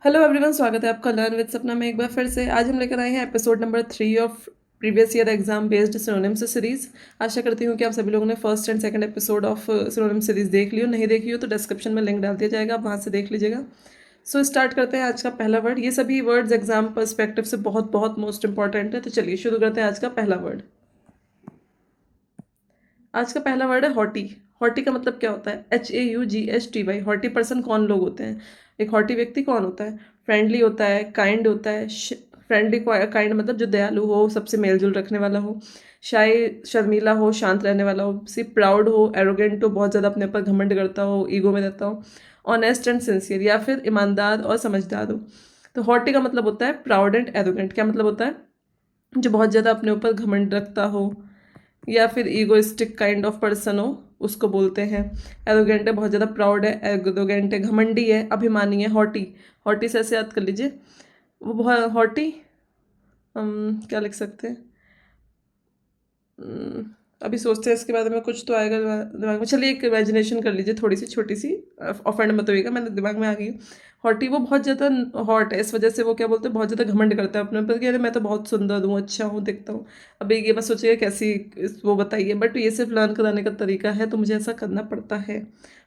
Hello everyone, स्वागत है आपका लर्न विद सपना में एक बार फिर से। आज हम लेकर आए हैं episode number 3 of previous year exam based synonyms series. आशा करती हूँ कि आप सभी लोगों ने first and second episode of synonym series देख लियो। नहीं देखी हो तो डिस्क्रिप्शन में लिंक डाल दिया जाएगा, आप वहाँ से देख लीजिएगा। सो स्टार्ट करते हैं आज का पहला वर्ड। ये सभी वर्ड्स एग्जाम पर्सपेक्टिव से बहुत बहुत मोस्ट इंपॉर्टेंट है, तो चलिए शुरू करते हैं आज का पहला वर्ड। आज का पहला वर्ड है हॉटी। हॉटी का मतलब क्या होता है? HAUGHTY। हॉटी पर्सन कौन लोग होते हैं? एक हॉटी व्यक्ति कौन होता है? फ्रेंडली होता है, काइंड होता है। फ्रेंडली काइंड मतलब जो दयालु हो, सबसे मेलजोल रखने वाला हो, शाय शर्मीला हो, शांत रहने वाला हो, सिर्फ प्राउड हो, एरोगेंट हो, बहुत ज़्यादा अपने ऊपर घमंड करता हो, ईगो में रहता हो, ऑनेस्ट एंड सिंसियर, या फिर ईमानदार और समझदार हो। तो हॉटी का मतलब होता है प्राउड एंड एरोगेंट। क्या मतलब होता है? जो बहुत ज़्यादा अपने ऊपर घमंड रखता हो या फिर ईगोइस्टिक काइंड ऑफ पर्सन हो, उसको बोलते हैं। एरोगेंट है, बहुत ज़्यादा प्राउड है, एरोगेंट है, घमंडी है, अभिमानी है, हॉटी। हॉटी से ऐसे याद कर लीजिए। वो बहुत हॉटी, क्या लिख सकते हैं? अभी सोचते हैं इसके बारे में, कुछ तो आएगा दिमाग में। चलिए एक इमेजिनेशन कर लीजिए, थोड़ी सी छोटी सी, ऑफेंड मत होइएगा, मैंने दिमाग में आ गई। हॉटी वो बहुत ज़्यादा हॉट है, इस वजह से वो क्या बोलते हैं, बहुत ज़्यादा घमंड करता है अपने ऊपर कि अरे मैं तो बहुत सुंदर हूँ, अच्छा हूँ, दिखता हूँ। अभी ये बस सोचिएगा कैसी वो बताइए, बट ये सिर्फ लर्न कराने का तरीका है, तो मुझे ऐसा करना पड़ता है।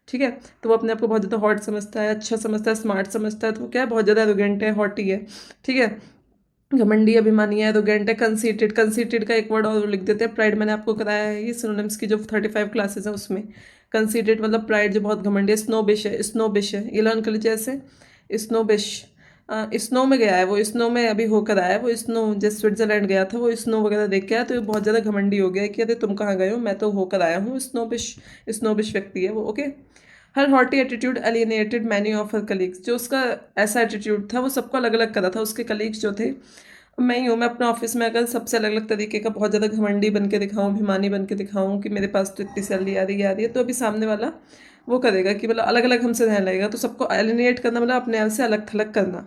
ठीक है, तो वो अपने आप को बहुत ज़्यादा हॉट समझता है, अच्छा समझता है, स्मार्ट समझता है, तो वो क्या है, बहुत ज़्यादा एरोगेंट है, हॉटी है। ठीक है, घमंडी, अभिमानी है, एरोगेंट है, कंसीटेड। कंसीटेड का एक वर्ड और लिख देते हैं, प्राइड। मैंने आपको कराया है ये सिनोनिम्स की जो 35 क्लासेस हैं उसमें। कंसीटेड मतलब प्राइड, जो बहुत घमंडी है। स्नोबिश है, स्नोबिश है, ये लर्न कर लीजिए ऐसे, स्नोबिश। स्नो में गया है वो, स्नो में अभी होकर आया है वो, स्नो जैसे स्विट्जरलैंड गया था वो, स्नो वगैरह देख के आया, तो ये बहुत ज़्यादा घमंडी हो गया है कि अरे तुम कहाँ गए हो, मैं तो होकर आया हूँ। स्नोबिश, स्नोबिश व्यक्ति है वो। Okay. Her haughty attitude alienated many of her colleagues. जो उसका ऐसा एटीट्यूड था वो सबको अलग अलग करा था, उसके कलीग्स जो थे। मैं ही हूँ, मैं अपने ऑफिस में अगर सबसे अलग अलग तरीके का बहुत ज़्यादा घमंडी बन के दिखाऊँ, अभिमानी बन के दिखाऊँ कि मेरे पास तो इतनी सैलरी आ रही है, तो अभी सामने वाला वो करेगा कि मतलब अलग अलग हमसे रहने लगेगा। तो सबको एलिनेट करना मतलब अपने आप से अलग थलग करना।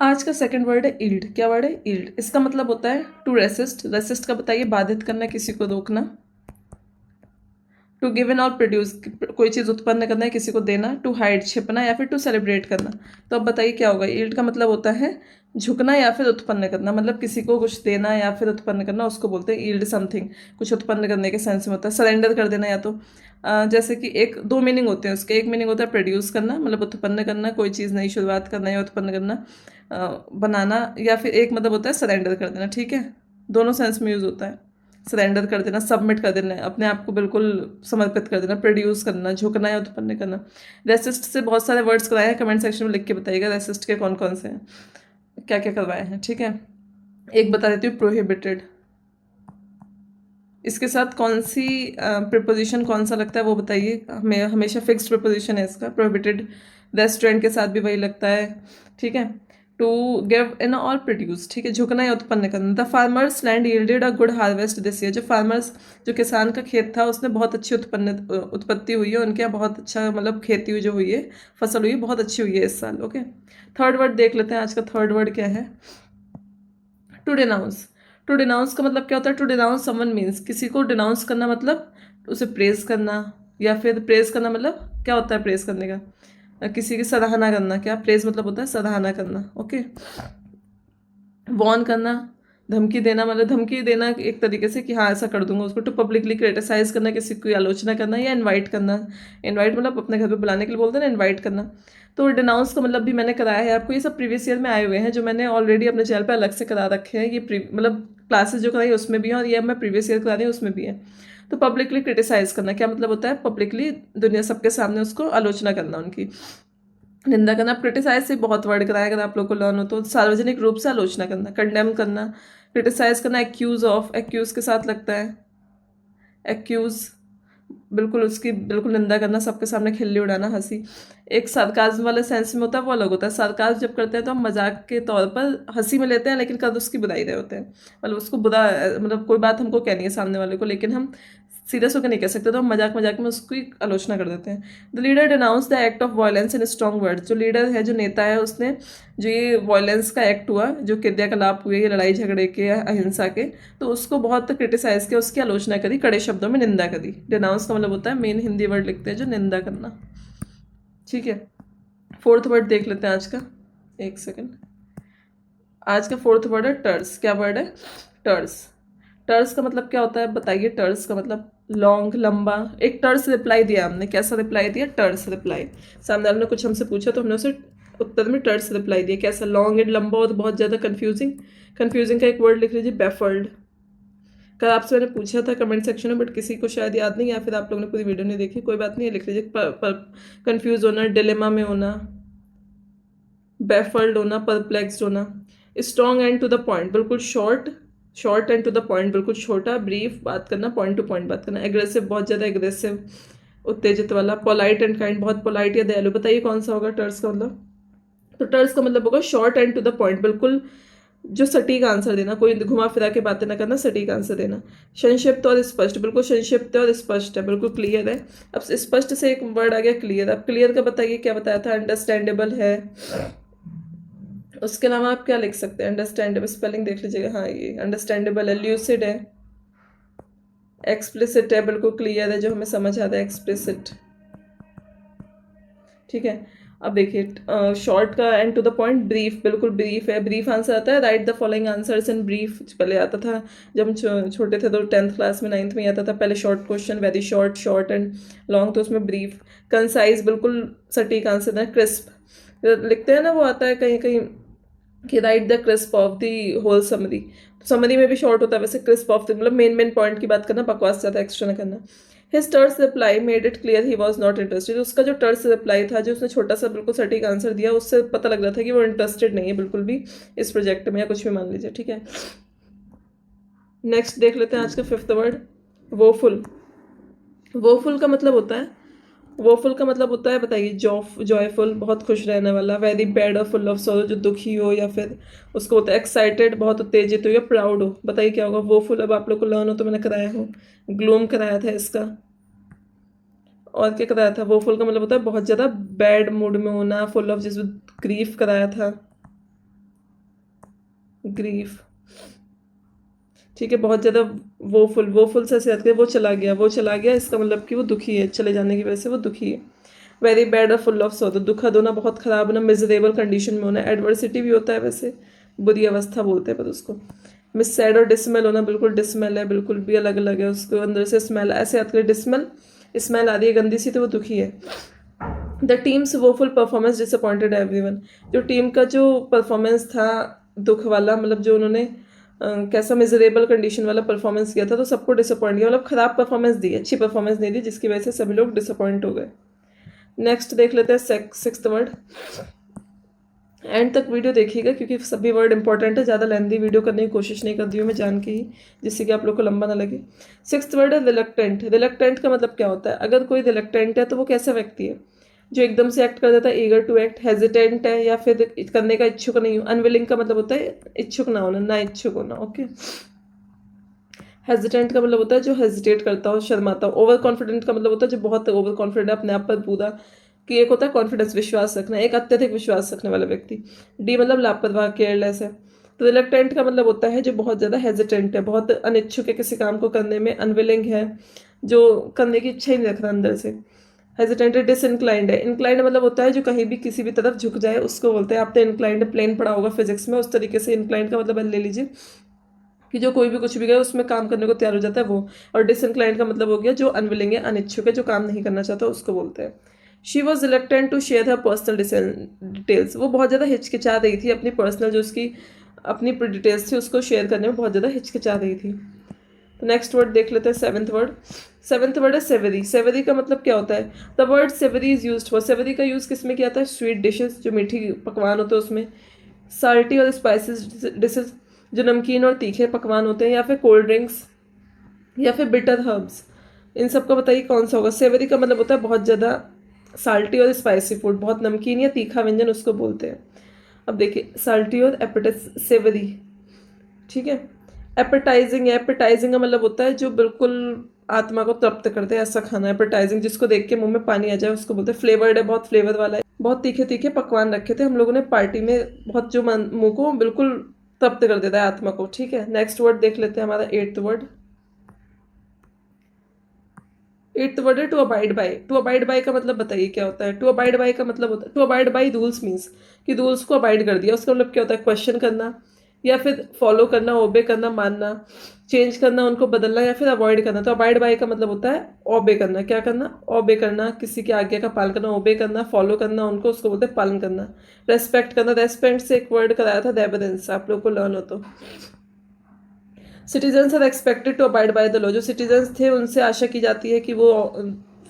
आज का सेकंड वर्ड है ईल्ड। क्या वर्ड है? ईल्ड। इसका मतलब होता है टू रेसिस्ट। रेसिस्ट का बताइए? बाधित करना, किसी को रोकना। टू गिव इन और प्रोड्यूस, कोई चीज़ उत्पन्न करना है, किसी को देना। टू हाइड, छिपना, या फिर टू सेलिब्रेट करना। तो अब बताइए क्या होगा? ईल्ड का मतलब होता है झुकना या फिर उत्पन्न करना, मतलब किसी को कुछ देना या फिर उत्पन्न करना, उसको बोलते हैं ईल्ड समथिंग। कुछ उत्पन्न करने के सेंस में होता है। सरेंडर कर देना, या तो जैसे कि एक दो मीनिंग होते हैं उसके। एक मीनिंग होता है प्रोड्यूस करना, मतलब उत्पन्न करना, कोई चीज़ नई शुरुआत करना या उत्पन्न करना, बनाना। या फिर एक मतलब होता है सरेंडर कर देना। ठीक है, दोनों सेंस में यूज़ होता है। सरेंडर कर देना, सबमिट कर देना, अपने आप को बिल्कुल समर्पित कर देना, प्रोड्यूस करना, झुकना या उत्पन्न करना। रेसिस्ट से बहुत सारे वर्ड्स कराए हैं, कमेंट सेक्शन में लिख के बताइएगा रेसिस्ट के कौन कौन से हैं, क्या क्या करवाए हैं। ठीक है, एक बता देती हूँ, प्रोहिबिटेड। इसके साथ कौन सी प्रिपोजिशन कौन सा लगता है वो बताइए। हमें हमेशा फिक्स्ड प्रिपोजिशन है इसका, प्रोहिबिटेड। रेस्टोरेंट के साथ भी वही लगता है। ठीक है, टू गिव इन और प्रोड्यूस। ठीक है, झुकना या उत्पन्न करना। The farmers land yielded a good harvest this year. जो फार्मर्स, जो किसान का खेत था, उसने बहुत अच्छी उत्पत्ति हुई है, उनके यहाँ बहुत अच्छा मतलब खेती हुई, जो हुई है, फसल हुई, बहुत अच्छी हुई है इस साल। ओके, थर्ड वर्ड देख लेते हैं। आज का थर्ड वर्ड क्या है? To denounce. टू डिनाउंस का मतलब क्या होता है? टू डिनाउंस समवन मीन्स, किसी को डिनाउंस करना मतलब उसे प्रेज करना, या फिर प्रेज करना मतलब क्या होता है प्रेज करने का? किसी की सराहना करना। क्या प्रेज मतलब होता है? सराहना करना। ओके। वॉर्न करना, धमकी देना, मतलब धमकी देना एक तरीके से कि हाँ ऐसा कर दूंगा उसको। टू पब्लिकली क्रिटिसाइज करना, किसी की आलोचना करना, या इनवाइट करना। इनवाइट मतलब अपने घर पे बुलाने के लिए बोलते हैं ना, इनवाइट करना। तो डिनाउंस का मतलब भी मैंने कराया है आपको, ये सब प्रीवियस ईयर में आए हुए हैं, जो मैंने ऑलरेडी अपने चैनल पे अलग से करा रखे हैं। ये मतलब क्लासेस जो कराई उसमें भी है, और ये मैं प्रीवियस ईयर करा रही हूँ उसमें भी है। तो पब्लिकली क्रिटिसाइज करना क्या मतलब होता है? पब्लिकली, दुनिया सबके सामने उसको आलोचना करना, उनकी निंदा करना। क्रिटिसाइज से बहुत वर्ड कराया, अगर आप लोग को लर्न हो तो। सार्वजनिक रूप से आलोचना करना, कंडेम करना, क्रिटिसाइज करना। एक्यूज ऑफ, एक्यूज के साथ लगता है, एक्यूज, बिल्कुल उसकी बिल्कुल निंदा करना, सबके सामने खिल्ली उड़ाना, हंसी। एक सार्काज्म वाले सेंस में होता है, वो अलग होता है। सार्काज्म जब करते हैं तो हम मजाक के तौर पर हंसी में लेते हैं, लेकिन कर उसकी बुराई रहे होते हैं, मतलब उसको बुरा, मतलब कोई बात हमको कहनी है सामने वाले को, लेकिन हम सीरियस होकर नहीं कह सकते, तो हम मजाक मजाक में उसकी आलोचना कर देते हैं। The leader denounce the act of violence in strong word. जो लीडर है, जो नेता है, उसने जो ये वायलेंस का एक्ट हुआ, जो क्रियाकलाप हुए, ये लड़ाई झगड़े के या अहिंसा के, तो उसको बहुत क्रिटिसाइज किया, उसकी आलोचना करी, कड़े शब्दों में निंदा करी। डिनाउंस का मतलब होता है, मेन हिंदी वर्ड लिखते हैं जो निंदा करना। ठीक है, फोर्थ वर्ड देख लेते हैं आज का। एक सेकंड। आज का फोर्थ वर्ड है टर्स। क्या वर्ड है? टर्स। टर्स का मतलब क्या होता है बताइए? टर्स का मतलब लॉन्ग, लंबा। एक टर्स रिप्लाई दिया हमने। कैसा रिप्लाई दिया? टर्स रिप्लाई। सामने वाले ने कुछ हमसे पूछा तो हमने उसे उत्तर में टर्स रिप्लाई दिया। कैसा? लॉन्ग एंड लंबा और बहुत ज़्यादा कंफ्यूजिंग। कंफ्यूजिंग का एक वर्ड लिख लीजिए, बेफल्ड। कल आपसे मैंने पूछा था कमेंट सेक्शन में, बट किसी को शायद याद नहीं, या फिर आप लोगों ने पूरी वीडियो नहीं देखी, कोई बात नहीं, लिख लीजिए। कंफ्यूज होना, डिलेमा में होना, बेफल्ड होना, परप्लेक्स्ड होना। Strong and to the point, बिल्कुल short, short and to the point, बिल्कुल छोटा, ब्रीफ बात करना, पॉइंट टू पॉइंट बात करना। एग्रेसिव, बहुत ज़्यादा एग्रेसिव, उत्तेजित वाला। पोलाइट एंड काइंड, बहुत पोलाइट या दयालु। बताइए कौन सा होगा टर्स का मतलब? तो टर्स का मतलब होगा short and to the point, बिल्कुल जो सटीक आंसर देना, कोई घुमा फिरा के बातें ना करना, सटीक आंसर देना। संक्षिप्त और स्पष्ट, बिल्कुल संक्षिप्त और स्पष्ट है, बिल्कुल क्लियर है। अब स्पष्ट से एक वर्ड आ गया क्लियर। अब क्लियर का बताइए क्या बताया था? अंडरस्टैंडेबल है। उसके अलावा आप क्या लिख सकते हैं? अंडरस्टैंडेबल, स्पेलिंग देख लीजिएगा। हाँ, ये अंडरस्टैंडेबल है। ल्यूसिड है। एक्सप्लिसिट है, बिल्कुल क्लियर है, जो हमें समझ आता है, एक्सप्लिसिट। ठीक है। अब देखिए शॉर्ट का and to the point, brief, बिल्कुल ब्रीफ है। ब्रीफ आंसर आता है, write the following answers in brief. पहले आता था जब हम छोटे थे तो 10th क्लास में, 9th में आता था पहले short question, very short, short and long, तो उसमें ब्रीफ। कंसाइज, बिल्कुल सटीक आंसर देना। क्रिस्प लिखते हैं ना, वो आता है कहीं कहीं कि right the crisp of the whole summary. Summary में भी शॉर्ट होता है वैसे, क्रिस्प ऑफ द मतलब मेन मेन पॉइंट की बात करना, बकवास ज़्यादा एक्स्ट्रा ना करना। His terse reply made it clear he was not interested. उसका जो टर्स रिप्लाई था, जो उसने छोटा सा बिल्कुल सटीक आंसर दिया, उससे पता लग रहा था कि वो इंटरेस्टेड नहीं है बिल्कुल भी इस प्रोजेक्ट में, या कुछ भी मान लीजिए। ठीक है, नेक्स्ट देख लेते हैं आज का फिफ्थ वर्ड, वोफुल। वोफुल का मतलब होता है, वोफुल का मतलब होता है बताइए? जॉयफुल, बहुत खुश रहने वाला। वेरी बैड और फुल ऑफ सॉरो, जो दुखी हो, या फिर उसको होता है एक्साइटेड, बहुत उत्तेजित हो, या प्राउड हो। बताइए क्या होगा वोफुल? अब आप लोग को लर्न हो तो मैंने कराया हो, ग्लूम कराया था इसका। और क्या कराया था? वोफुल का मतलब होता है बहुत ज़्यादा बैड मूड में होना, फुल ऑफ, जिसमें ग्रीफ कराया था, ग्रीफ। ठीक है, बहुत ज़्यादा वोफुल। वोफुल से ऐसे याद करें, वो चला गया, वो चला गया, इसका मतलब कि वो दुखी है, चले जाने की वजह से वो दुखी है। वेरी बैड और फुल ऑफ सॉरो, दुखद होना, बहुत ख़राब होना, मिजरेबल कंडीशन में होना। एडवर्सिटी भी होता है वैसे, बुरी अवस्था बोलते हैं पर उसको। मिस सैड और डिसमेल होना, बिल्कुल डिसमेल है, बिल्कुल भी अलग अलग है, उसको अंदर से स्मेल ऐसे याद करें, डिसमेल, स्मेल आ रही है गंदी सी, तो वो दुखी है। The teams woeful performance disappointed everyone, जो टीम का जो परफॉर्मेंस था दुख वाला, मतलब जो उन्होंने कैसा मिजरेबल कंडीशन वाला परफॉर्मेंस किया था, तो सबको डिसअपॉइंट किया, मतलब खराब परफॉर्मेंस दी, अच्छी परफॉर्मेंस नहीं दी, जिसकी वजह से सभी लोग डिसअपॉइंट हो गए। नेक्स्ट देख लेते हैं सिक्स्थ वर्ड। एंड तक वीडियो देखिएगा क्योंकि सभी वर्ड इंपॉर्टेंट है, ज़्यादा लेंदी वीडियो करने की कोशिश नहीं कर रही हूँ मैं जान के ही, जिससे कि आप लोग को लंबा ना लगे। सिक्स्थ वर्ड है रिलक्टेंट। रिलक्टेंट का मतलब क्या होता है? अगर कोई रिलक्टेंट है तो वो कैसा व्यक्ति है? जो एकदम से एक्ट कर देता है, ईगर टू एक्ट, हेजिटेंट है, या फिर करने का इच्छुक नहीं हो। अनविलिंग का मतलब होता है इच्छुक ना होना, ना इच्छुक होना। ओके। हेजिटेंट का मतलब होता है जो हेजिटेट करता हो, शर्माता हो। ओवर कॉन्फिडेंट का मतलब होता है जो बहुत ओवर कॉन्फिडेंट है अपने आप पर पूरा, कि एक होता है कॉन्फिडेंस, विश्वास रखना, एक अत्यधिक विश्वास रखने वाला व्यक्ति। डी मतलब लापरवाह, केयरलेस है। तो रिलक्टेंट का मतलब होता है जो बहुत ज़्यादा हेजिटेंट है, बहुत अनिच्छुक है किसी काम को करने में, अनविलिंग है, जो करने की इच्छा ही नहीं रखता अंदर से। हेजिटेंट है। डिसइंक्लाइंड है। इंक्लाइंड मतलब होता है जो कहीं भी किसी भी तरफ झुक जाए, उसको बोलते हैं। आपने इंक्लाइंड प्लेन पढ़ा होगा फिजिक्स में, उस तरीके से इंक्लाइंड का मतलब ले लीजिए कि जो कोई भी कुछ भी गया उसमें काम करने को तैयार हो जाता है वो। और डिसइंक्लाइंड का मतलब हो गया जो अनविलिंग है, अनिच्छुक है, जो काम नहीं करना चाहता, उसको बोलते हैं। She was reluctant to share her personal details. वो बहुत ज़्यादा हिचकिचा रही थी अपनी पर्सनल, जो उसकी अपनी डिटेल्स थी उसको शेयर करने में बहुत ज़्यादा हिचकिचा रही थी। तो नेक्स्ट वर्ड देख लेते हैं, सेवंथ वर्ड। सेवंथ वर्ड है सेवरी। सेवरी का मतलब क्या होता है? The word savoury is used for, savoury का यूज़ किस में किया था? स्वीट डिशेस, जो मीठी पकवान होते हैं उसमें। साल्टी और स्पाइसेस डिशेस, जो नमकीन और तीखे पकवान होते हैं, या फिर कोल्ड ड्रिंक्स, या फिर बिटर हर्ब्स। इन सब का बताइए कौन सा होगा? सेवरी का मतलब होता है बहुत ज़्यादा साल्टी और स्पाइसी फूड, बहुत नमकीन या तीखा व्यंजन उसको बोलते हैं। अब देखिए साल्टी और एपेटाइज, सेवरी। ठीक है। एपेटाइजिंग है। एपेटाइजिंग का मतलब होता है जो बिल्कुल आत्मा को तृप्त करते हैं, ऐसा खाना। एपेटाइजिंग, जिसको देख के मुंह में पानी आ जाए, उसको बोलते हैं। फ्लेवर्ड है, बहुत फ्लेवर वाला है। बहुत तीखे तीखे पकवान रखे थे हम लोगों ने पार्टी में, बहुत जो मुंह को बिल्कुल तृप्त कर देता है, आत्मा को। ठीक है, नेक्स्ट वर्ड देख लेते हैं, हमारा एट्थ वर्ड। एट्थ वर्ड है to abide by. To abide by का मतलब बताइए क्या होता है? टू अबाइड बाय का मतलब होता है, to abide by rules means कि रूल्स को अबाइड कर दिया, उसका मतलब क्या होता है? क्वेश्चन करना या फिर फॉलो करना, ओबे करना, मानना, चेंज करना, उनको बदलना या फिर अवॉइड करना। तो अबाइड बाय का मतलब होता है ओबे करना। क्या करना? ओबे करना, किसी की आज्ञा का पालन करना। ओबे करना, फॉलो करना उनको, उसको बोलते हैं पालन करना। रेस्पेक्ट करना, रेस्पेक्ट से एक वर्ड कराया था रेवरेंस, आप लोग को लर्न हो तो। Citizens are expected to abide by the law. जो सिटीजन्स थे उनसे आशा की जाती है कि वो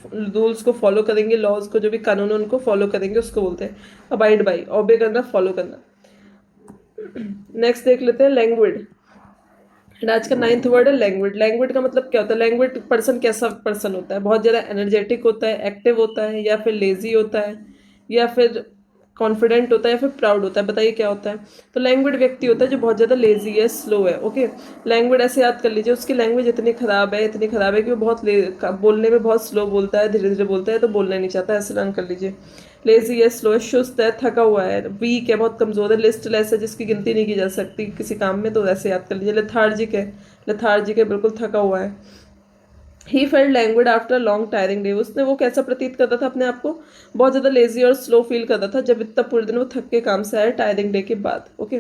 रूल्स को फॉलो करेंगे, लॉज को, जो भी कानून है उनको फॉलो करेंगे, उसको बोलते हैं अबाइड बाय। ओबे करना, फॉलो करना। नेक्स्ट देख लेते हैं लैंग्वेज। एंड आज का 9th वर्ड है लैंग्वेज। लैंग्वेज का मतलब क्या होता है? लैंग्वेज पर्सन कैसा पर्सन होता है? बहुत ज़्यादा एनर्जेटिक होता है, एक्टिव होता है, या फिर लेजी होता है, या फिर कॉन्फिडेंट होता है, या फिर प्राउड होता है? बताइए क्या होता है? तो लैंग्वेज व्यक्ति होता है जो बहुत ज़्यादा लेजी है, स्लो है। ओके, लैंग्वेज ऐसे याद कर लीजिए, उसकी लैंग्वेज इतनी ख़राब है, इतनी ख़राब है कि वो बहुत बोलने में बहुत स्लो बोलता है, धीरे धीरे बोलता है, तो बोलना नहीं चाहता, ऐसे लर्न कर लीजिए। लेजी है, स्लो है, सुस्त है, थका हुआ है, वीक है, बहुत कमज़ोर है, लिस्टलेस है, जिसकी गिनती नहीं की जा सकती किसी काम में, तो ऐसे याद कर लीजिए। लेथार्जिक है, लेथार्जिक है, बिल्कुल थका हुआ है। He felt language after long tiring day. उसने वो कैसा प्रतीत करता था अपने आप को? बहुत ज़्यादा लेजी और स्लो फील करता था जब इतना पूरे दिन वो थक के काम से आया टायरिंग डे के बाद। ओके,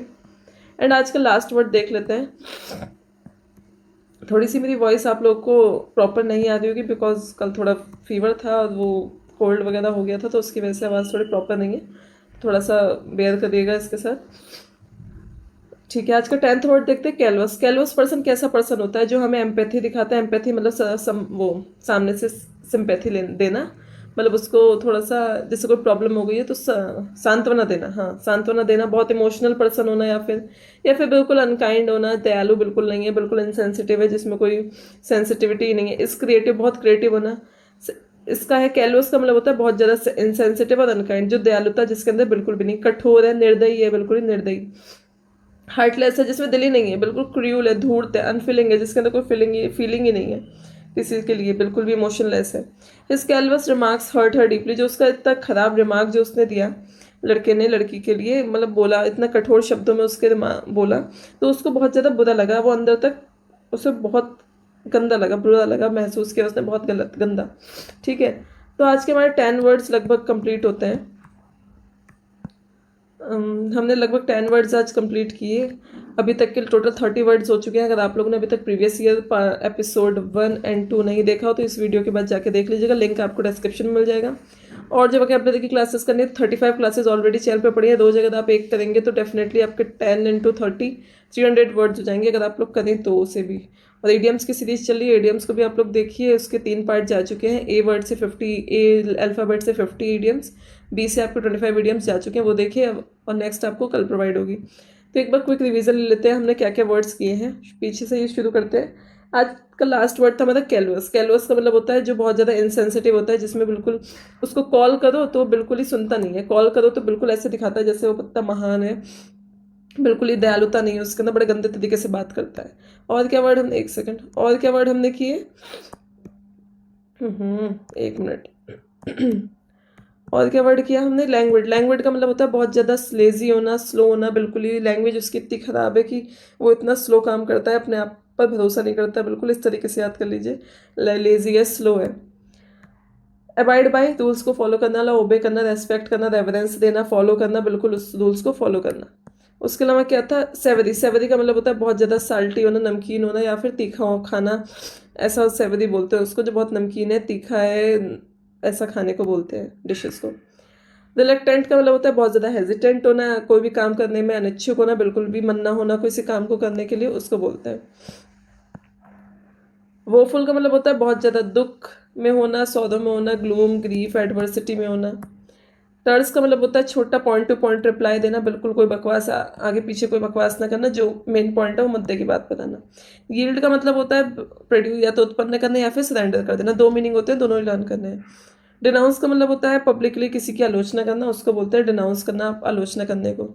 एंड आज का लास्ट वर्ड देख लेते हैं। थोड़ी सी मेरी वॉइस आप लोग को प्रॉपर नहीं आ रही होगी बिकॉज कल थोड़ा फीवर था और वो कोल्ड वगैरह हो गया था, तो उसकी वजह से आवाज़ थोड़ी प्रॉपर नहीं है, थोड़ा सा बेयर करिएगा इसके साथ। ठीक है, आज का 10th वर्ड देखते हैं कैलवस। कैलवस पर्सन कैसा पर्सन होता है? जो हमें एम्पैथी दिखाता है। एम्पैथी मतलब वो सामने से सिंपैथी देना, मतलब उसको थोड़ा सा, जैसे कोई प्रॉब्लम हो गई है तो सांत्वना देना। हाँ, सांत्वना देना। बहुत इमोशनल पर्सन होना, या फिर बिल्कुल अनकाइंड होना। दयालु बिल्कुल नहीं है, बिल्कुल इनसेंसिटिव है, जिसमें कोई सेंसिटिविटी नहीं है। इस क्रिएटिव, बहुत क्रिएटिव होना इसका है। कैलवस का मतलब होता है बहुत ज़्यादा इनसेंसिटिव और अनकाइंड। जो दयालुता जिसके अंदर बिल्कुल भी नहीं। कठोर है, निर्दयी है, बिल्कुल ही निर्दयी। हार्टलेस है, जिसमें दिल ही नहीं है, बिल्कुल क्रूल है, धूर्त है। अनफीलिंग है, जिसके अंदर कोई फीलिंग ही नहीं है किसी के लिए, बिल्कुल भी इमोशनलेस है। His callous remarks hurt her deeply. जो उसका इतना खराब रिमार्क जो उसने दिया लड़के ने लड़की के लिए, मतलब बोला, इतना कठोर शब्दों में उसके बोला, तो उसको बहुत ज़्यादा बुरा लगा। वो अंदर तक उसे बहुत गंदा लगा, बुरा लगा, महसूस किया उसने, बहुत गलत, गंदा। ठीक है, तो आज के हमारे 10 वर्ड्स लगभग कंप्लीट होते हैं। हमने लगभग 10 वर्ड्स आज कंप्लीट किए। अभी तक के टोटल 30 वर्ड्स हो चुके हैं। अगर आप लोगों ने अभी तक प्रीवियस ईयर एपिसोड 1 और 2 नहीं देखा हो तो इस वीडियो के बाद जाके देख लीजिएगा, लिंक आपको डिस्क्रिप्शन में मिल जाएगा। और जब अगर आपने देखी क्लासेस करनी है, 35 क्लासेस ऑलरेडी चैनल पे पड़ी है। 2 जगह आप एक करेंगे तो डेफिनेटली आपके 10 × 30 300 वर्ड्स हो जाएंगे, अगर आप लोग करें तो उसे भी। और एडियम्स की सीरीज चल रही है, एडियम्स को भी आप लोग देखिए, उसके 3 पार्ट जा चुके हैं। ए वर्ड से 50, ए अल्फ़ाबेट से 50 एडियम्स, बी से आपको 25 एडियम्स जा चुके हैं, वो देखिए। और नेक्स्ट आपको कल प्रोवाइड होगी। तो एक बार क्विक रिवीजन ले लेते हैं, हमने क्या क्या वर्ड्स किए हैं, पीछे से ही शुरू करते हैं। आज का लास्ट वर्ड था मतलब कैलवस। कैलवस का मतलब होता है जो बहुत ज़्यादा इनसेंसिटिव होता है, जिसमें बिल्कुल उसको कॉल करो तो बिल्कुल ही सुनता नहीं है। कॉल करो तो बिल्कुल ऐसे दिखाता है जैसे वो पत्ता महान है, बिल्कुल ही दयालुता नहीं है उसके अंदर, बड़े गंदे तरीके से बात करता है। और क्या वर्ड हमने, एक सेकंड, और क्या वर्ड हमने किए? एक मिनट। और क्या वर्ड किया हमने? लैंग्वेज। लैंग्वेज का मतलब होता है बहुत ज़्यादा लेजी होना, स्लो होना, बिल्कुल ही लैंग्वेज उसकी इतनी ख़राब है कि वो इतना स्लो काम करता है, अपने आप पर भरोसा नहीं करता, बिल्कुल इस तरीके से याद कर लीजिए। लेजी है, स्लो है। अबाइड बाय, रूल्स को फॉलो करना, ला ओबे करना, रेस्पेक्ट करना, रेवरेंस देना, फॉलो करना, बिल्कुल उस रूल्स को फॉलो करना। उसके अलावा क्या था? सेवरी। सेवरी का मतलब होता है बहुत ज़्यादा साल्टी होना, नमकीन होना, या फिर तीखा खाना, ऐसा सेवरी बोलते हैं उसको, जो बहुत नमकीन है, तीखा है, ऐसा खाने को बोलते हैं डिशेस को। रिलक्टेंट का मतलब होता है बहुत ज़्यादा हेजिटेंट होना, कोई भी काम करने में अनिच्छुक होना, बिल्कुल भी मन ना होना किसी काम को करने के लिए, उसको बोलते हैं। वोफुल का मतलब होता है बहुत ज़्यादा दुख में होना, सौदों में होना, ग्लूम, ग्रीफ, एडवर्सिटी में होना। टर्स का मतलब होता है छोटा, पॉइंट टू पॉइंट रिप्लाई देना, बिल्कुल कोई बकवास, आगे पीछे कोई बकवास ना करना, जो मेन पॉइंट है वो मुद्दे की बात बताना। यील्ड का मतलब होता है प्रोड्यूस, या तो उत्पन्न करना या फिर सरेंडर कर देना। 2 मीनिंग होते हैं, दोनों ही लर्न करने हैं। डिनाउंस का मतलब होता है पब्लिकली किसी की आलोचना करना, उसको बोलते हैं डिनाउंस करना, आलोचना करने को।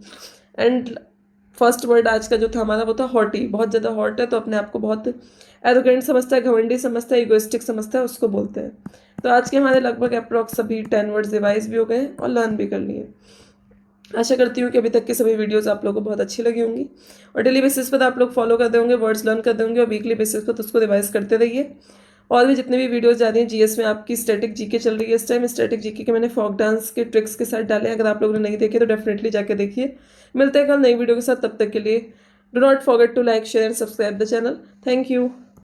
एंड फर्स्ट वर्ड आज का जो था हमारा वो था हॉटी। बहुत ज़्यादा हॉट है तो अपने आप को बहुत एरोगेंट समझता है, घमंडी समझता है, इगोइस्टिक समझता है, उसको बोलते हैं। तो आज के हमारे लगभग अप्रॉक्स सभी 10 वर्ड्स रिवाइज भी हो गए और लर्न भी कर लिए। आशा करती हूँ कि अभी तक की सभी वीडियोस आप लोगों को बहुत अच्छी लगी होंगी और डेली बेसिस पर आप लोग फॉलो करते होंगे, वर्ड्स लर्न करते होंगे, और वीकली बेसिस पर तो उसको रिवाइज करते रहिए। और भी जितने भी वीडियोस जा रही हैं जीएस में, आपकी स्टैटिक जीके चल रही है इस टाइम, स्टैटिक जीके के मैंने फोक डांस के ट्रिक्स के साथ डाले, अगर आप लोगों ने नहीं देखे तो डेफिनेटली जाके देखिए। मिलते हैं कल नई वीडियो के साथ, तब तक के लिए do not forget to like share and subscribe the channel. Thank you.